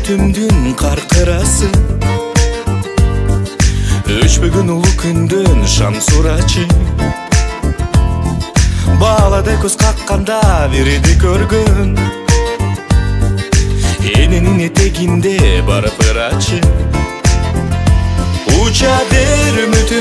үмүтүмдүн каркырасы, өчпөгөн улуу күндөн шам сурачы. Баладай көз какканда бирди көргөн, эненин этегинде барып ырачы. Уча бер үмүт